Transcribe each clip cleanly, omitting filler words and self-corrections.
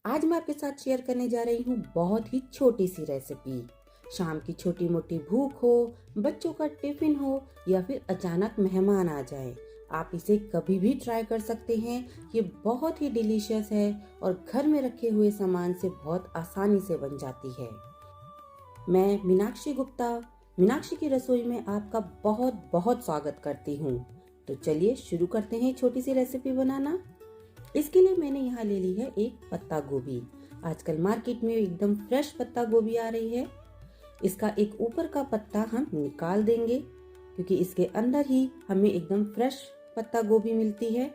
आज मैं आपके साथ शेयर करने जा रही हूँ बहुत ही छोटी सी रेसिपी। शाम की छोटी मोटी भूख हो, बच्चों का टिफिन हो या फिर अचानक मेहमान आ जाए, आप इसे कभी भी ट्राई कर सकते हैं। ये बहुत ही डिलीशियस है और घर में रखे हुए सामान से बहुत आसानी से बन जाती है। मैं मीनाक्षी गुप्ता मीनाक्षी की रसोई में आपका बहुत बहुत स्वागत करती हूँ। तो चलिए शुरू करते हैं छोटी सी रेसिपी बनाना। इसके लिए मैंने यहाँ ले ली है एक पत्ता गोभी। आजकल मार्केट में एकदम फ्रेश पत्ता गोभी आ रही है। इसका एक ऊपर का पत्ता हम निकाल देंगे क्योंकि इसके अंदर ही हमें एकदम फ्रेश पत्ता गोभी मिलती है।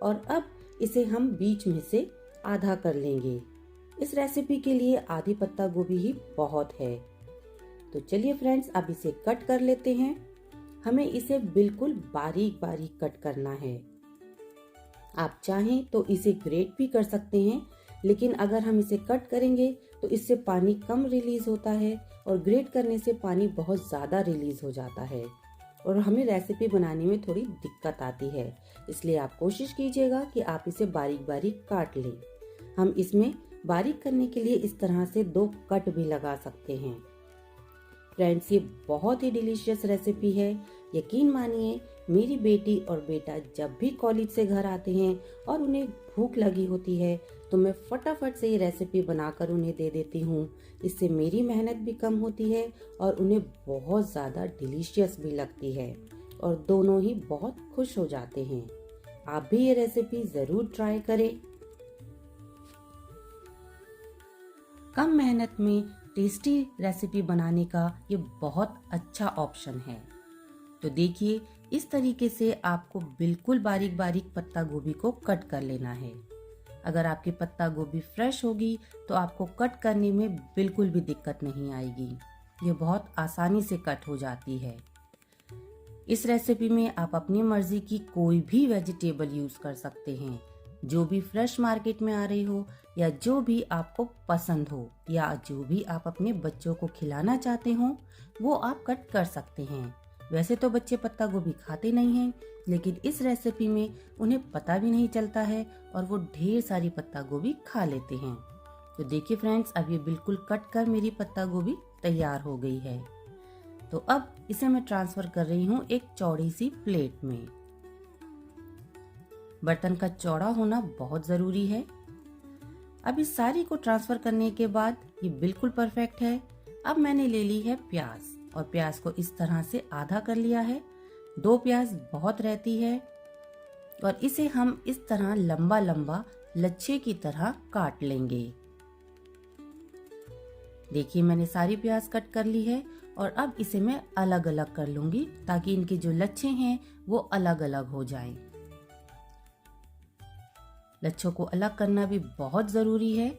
और अब इसे हम बीच में से आधा कर लेंगे। इस रेसिपी के लिए आधी पत्ता गोभी ही बहुत है। तो चलिए फ्रेंड्स, अब इसे कट कर लेते हैं। हमें इसे बिल्कुल बारीक बारीक कट करना है। आप चाहें तो इसे ग्रेट भी कर सकते हैं, लेकिन अगर हम इसे कट करेंगे तो इससे पानी कम रिलीज होता है और ग्रेट करने से पानी बहुत ज़्यादा रिलीज हो जाता है और हमें रेसिपी बनाने में थोड़ी दिक्कत आती है। इसलिए आप कोशिश कीजिएगा कि आप इसे बारीक बारीक काट लें। हम इसमें बारीक करने के लिए इस तरह से 2 कट भी लगा सकते हैं। फ्रेंड्स, ये बहुत ही डिलीशियस रेसिपी है। यकीन मानिए, मेरी बेटी और बेटा जब भी कॉलेज से घर आते हैं और उन्हें भूख लगी होती है तो मैं फटाफट से ये रेसिपी बनाकर उन्हें दे देती हूँ। इससे मेरी मेहनत भी कम होती है और उन्हें बहुत ज़्यादा डिलीशियस भी लगती है और दोनों ही बहुत खुश हो जाते हैं। आप भी ये रेसिपी ज़रूर ट्राई करें। कम मेहनत में टेस्टी रेसिपी बनाने का ये बहुत अच्छा ऑप्शन है। तो देखिए, इस तरीके से आपको बिल्कुल बारीक बारीक पत्ता गोभी को कट कर लेना है। अगर आपकी पत्ता गोभी फ्रेश होगी तो आपको कट करने में बिल्कुल भी दिक्कत नहीं आएगी। ये बहुत आसानी से कट हो जाती है। इस रेसिपी में आप अपनी मर्जी की कोई भी वेजिटेबल यूज कर सकते हैं, जो भी फ्रेश मार्केट में आ रही हो या जो भी आपको पसंद हो या जो भी आप अपने बच्चों को खिलाना चाहते हो, वो आप कट कर सकते हैं। वैसे तो बच्चे पत्ता गोभी खाते नहीं हैं, लेकिन इस रेसिपी में उन्हें पता भी नहीं चलता है और वो ढेर सारी पत्ता गोभी खा लेते हैं। तो देखिए फ्रेंड्स, अब ये बिल्कुल कट कर मेरी पत्ता गोभी तैयार हो गई है। तो अब इसे मैं ट्रांसफर कर रही हूँ एक चौड़ी सी प्लेट में। बर्तन का चौड़ा होना बहुत जरूरी है। अब इस सारी को ट्रांसफर करने के बाद ये बिल्कुल परफेक्ट है। अब मैंने ले ली है प्याज और प्याज को इस तरह से आधा कर लिया है। 2 प्याज बहुत रहती है और इसे हम इस तरह लंबा लंबा लच्छे की तरह काट लेंगे। देखिए, मैंने सारी प्याज कट कर ली है और अब इसे मैं अलग अलग कर लूंगी ताकि इनके जो लच्छे हैं वो अलग अलग हो जाएं। लच्छों को अलग करना भी बहुत जरूरी है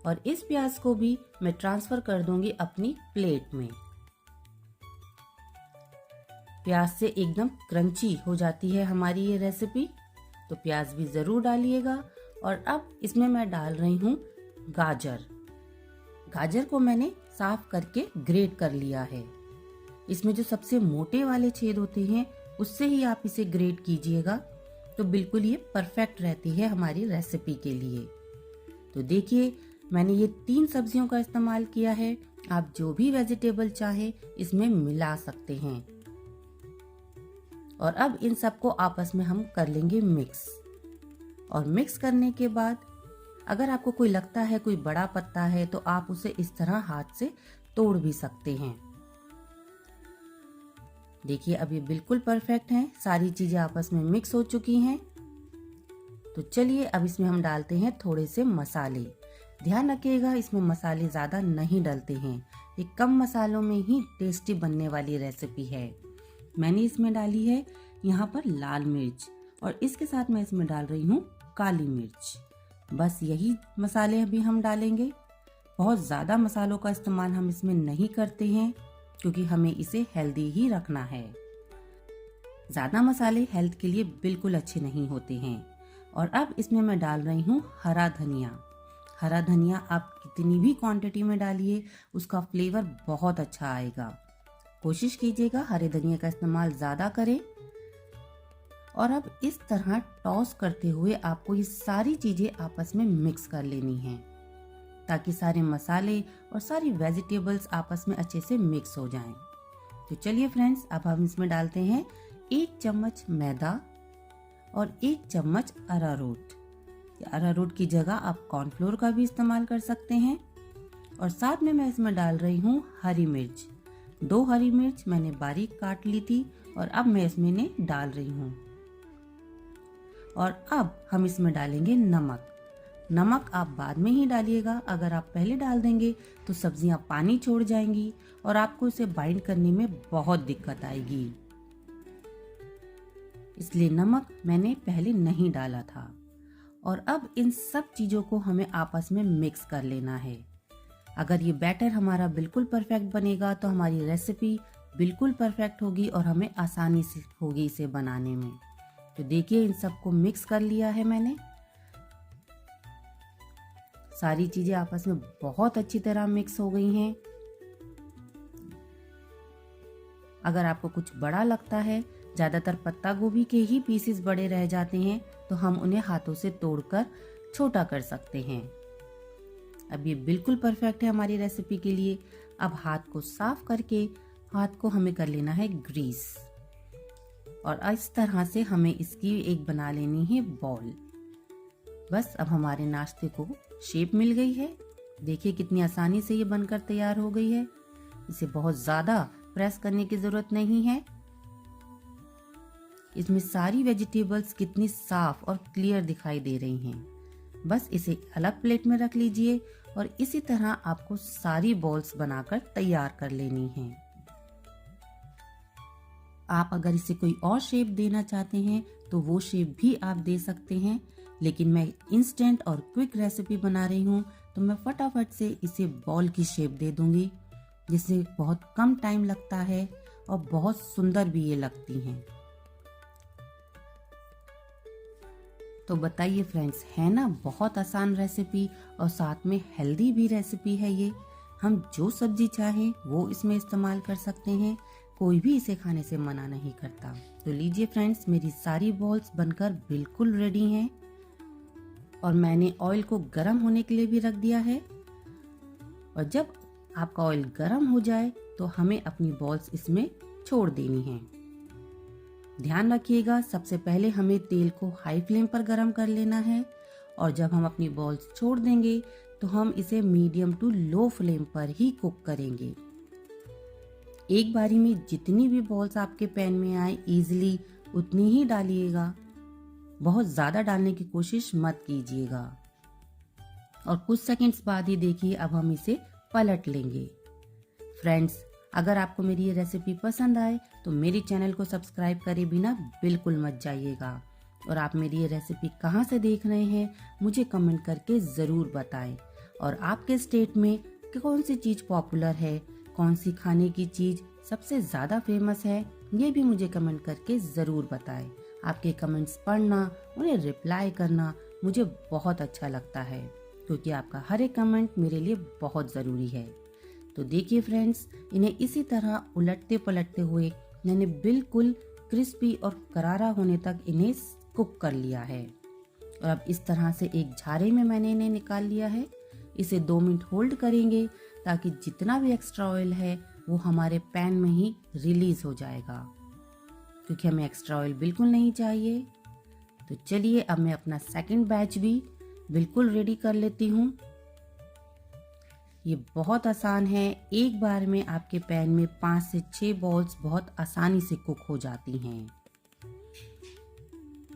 और इस प्याज को भी मैं ट्रांसफर कर दूंगी अपनी प्लेट में। प्याज से एकदम क्रंची हो जाती है हमारी ये रेसिपी, तो प्याज भी जरूर डालिएगा। और अब इसमें मैं डाल रही हूँ गाजर। गाजर को मैंने साफ करके ग्रेट कर लिया है। इसमें जो सबसे मोटे वाले छेद होते हैं उससे ही आप इसे ग्रेट कीजिएगा, तो बिल्कुल ये परफेक्ट रहती है हमारी रेसिपी के लिए। तो देखिए, मैंने ये 3 सब्जियों का इस्तेमाल किया है। आप जो भी वेजिटेबल चाहे इसमें मिला सकते हैं। और अब इन सबको आपस में हम कर लेंगे मिक्स। और मिक्स करने के बाद अगर आपको कोई लगता है कोई बड़ा पत्ता है तो आप उसे इस तरह हाथ से तोड़ भी सकते हैं। देखिए, अब ये बिल्कुल परफेक्ट हैं। सारी चीजें आपस में मिक्स हो चुकी हैं। तो चलिए अब इसमें हम डालते हैं थोड़े से मसाले। ध्यान रखिएगा, इसमें मसाले ज्यादा नहीं डालते हैं। ये कम मसालों में ही टेस्टी बनने वाली रेसिपी है। मैंने इसमें डाली है यहाँ पर लाल मिर्च और इसके साथ मैं इसमें डाल रही हूँ काली मिर्च। बस यही मसाले अभी हम डालेंगे। बहुत ज्यादा मसालों का इस्तेमाल हम इसमें नहीं करते हैं क्योंकि हमें इसे हेल्दी ही रखना है। ज्यादा मसाले हेल्थ के लिए बिल्कुल अच्छे नहीं होते हैं। और अब इसमें मैं डाल रही हूँ हरा धनिया। हरा धनिया आप कितनी भी क्वांटिटी में डालिए, उसका फ्लेवर बहुत अच्छा आएगा। कोशिश कीजिएगा हरे धनिया का इस्तेमाल ज्यादा करें। और अब इस तरह टॉस करते हुए आपको ये सारी चीजें आपस में मिक्स कर लेनी है, ताकि सारे मसाले और सारी वेजिटेबल्स आपस में अच्छे से मिक्स हो जाएं। तो चलिए फ्रेंड्स, अब हम इसमें डालते हैं 1 चम्मच मैदा और 1 चम्मच अरारोट। अरारोट की जगह आप कॉर्नफ्लोर का भी इस्तेमाल कर सकते हैं। और साथ में मैं इसमें डाल रही हूँ हरी मिर्च। 2 हरी मिर्च मैंने बारीक काट ली थी और अब मैं इसमें इन्हें डाल रही हूँ। और अब हम इसमें डालेंगे नमक। नमक आप बाद में ही डालिएगा, अगर आप पहले डाल देंगे तो सब्जियां पानी छोड़ जाएंगी और आपको इसे बाइंड करने में बहुत दिक्कत आएगी, इसलिए नमक मैंने पहले नहीं डाला था। और अब इन सब चीजों को हमें आपस में मिक्स कर लेना है। अगर ये बैटर हमारा बिल्कुल परफेक्ट बनेगा तो हमारी रेसिपी बिल्कुल परफेक्ट होगी और हमें आसानी से होगी इसे बनाने में। तो देखिए, इन सबको मिक्स कर लिया है मैंने। सारी चीजें आपस में बहुत अच्छी तरह मिक्स हो गई हैं। अगर आपको कुछ बड़ा लगता है, ज्यादातर पत्ता गोभी के ही पीसेस बड़े रह जाते हैं, तो हम उन्हें हाथों से तोड़कर छोटा कर सकते हैं। अब ये बिल्कुल परफेक्ट है हमारी रेसिपी के लिए। अब हाथ को साफ करके हाथ को हमें कर लेना है ग्रीस, और इस तरह से हमें इसकी एक बना लेनी है बॉल। बस अब हमारे नाश्ते को शेप मिल गई है। देखिए कितनी आसानी से ये बनकर तैयार हो गई है। इसे बहुत ज्यादा प्रेस करने की जरूरत नहीं है। इसमें सारी वेजिटेबल्स कितनी साफ और क्लियर दिखाई दे रही हैं। बस इसे अलग प्लेट में रख लीजिए और इसी तरह आपको सारी बॉल्स बनाकर तैयार कर लेनी है। आप अगर इसे कोई और शेप देना चाहते हैं तो वो शेप भी आप दे सकते हैं, लेकिन मैं इंस्टेंट और क्विक रेसिपी बना रही हूँ तो मैं फटाफट से इसे बॉल की शेप दे दूंगी, जिससे बहुत कम टाइम लगता है और बहुत सुंदर भी ये लगती हैं। तो बताइए फ्रेंड्स, है ना बहुत आसान रेसिपी और साथ में हेल्दी भी रेसिपी है ये। हम जो सब्जी चाहें वो इसमें इस्तेमाल कर सकते हैं, कोई भी इसे खाने से मना नहीं करता। तो लीजिए फ्रेंड्स, मेरी सारी बॉल्स बनकर बिल्कुल रेडी हैं और मैंने ऑयल को गर्म होने के लिए भी रख दिया है। और जब आपका ऑयल गर्म हो जाए तो हमें अपनी बॉल्स इसमें छोड़ देनी है। ध्यान रखिएगा, सबसे पहले हमें तेल को हाई फ्लेम पर गर्म कर लेना है और जब हम अपनी बॉल्स छोड़ देंगे तो हम इसे मीडियम टू लो फ्लेम पर ही कुक करेंगे। एक बारी में जितनी भी बॉल्स आपके पैन में आए इजीली उतनी ही डालिएगा, बहुत ज्यादा डालने की कोशिश मत कीजिएगा। और कुछ सेकंड्स बाद ही देखिए, अब हम इसे पलट लेंगे। फ्रेंड्स, अगर आपको मेरी ये रेसिपी पसंद आए तो मेरे चैनल को सब्सक्राइब करे बिना बिल्कुल मत जाइएगा। और आप मेरी ये रेसिपी कहाँ से देख रहे हैं मुझे कमेंट करके ज़रूर बताएं। और आपके स्टेट में कौन सी चीज़ पॉपुलर है, कौन सी खाने की चीज़ सबसे ज़्यादा फेमस है, ये भी मुझे कमेंट करके ज़रूर बताएं। आपके कमेंट्स पढ़ना, उन्हें रिप्लाई करना मुझे बहुत अच्छा लगता है, क्योंकि आपका हर एक कमेंट मेरे लिए बहुत ज़रूरी है। तो देखिए फ्रेंड्स, इन्हें इसी तरह उलटते पलटते हुए मैंने बिल्कुल क्रिस्पी और करारा होने तक इन्हें कुक कर लिया है। और अब इस तरह से एक झारे में मैंने इन्हें निकाल लिया है। इसे 2 मिनट होल्ड करेंगे ताकि जितना भी एक्स्ट्रा ऑयल है वो हमारे पैन में ही रिलीज हो जाएगा, क्योंकि हमें एक्स्ट्रा ऑयल बिल्कुल नहीं चाहिए। तो चलिए, अब मैं अपना सेकंड बैच भी बिल्कुल रेडी कर लेती हूँ। ये बहुत आसान है, एक बार में आपके पैन में 5 से 6 बॉल्स बहुत आसानी से कुक हो जाती हैं।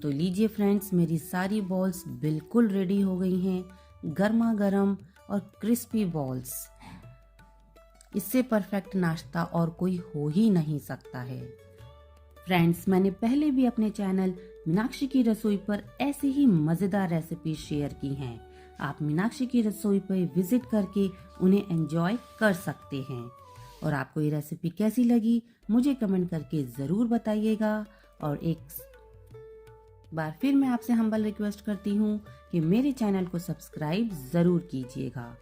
तो लीजिए फ्रेंड्स, मेरी सारी बॉल्स बिल्कुल रेडी हो गई हैं, गर्मा गर्म और क्रिस्पी बॉल्स। इससे परफेक्ट नाश्ता और कोई हो ही नहीं सकता है। फ्रेंड्स, मैंने पहले भी अपने चैनल मीनाक्षी की रसोई पर ऐसी ही मजेदार रेसिपी शेयर की हैं। आप मीनाक्षी की रसोई पर विजिट करके उन्हें एंजॉय कर सकते हैं। और आपको ये रेसिपी कैसी लगी मुझे कमेंट करके ज़रूर बताइएगा। और एक बार फिर मैं आपसे हम्बल रिक्वेस्ट करती हूँ कि मेरे चैनल को सब्सक्राइब ज़रूर कीजिएगा।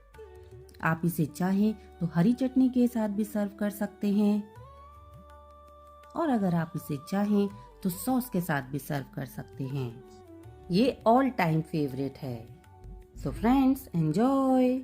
आप इसे चाहें तो हरी चटनी के साथ भी सर्व कर सकते हैं, और अगर आप इसे चाहें तो सॉस के साथ भी सर्व कर सकते हैं। ये ऑल टाइम फेवरेट है। So friends, enjoy.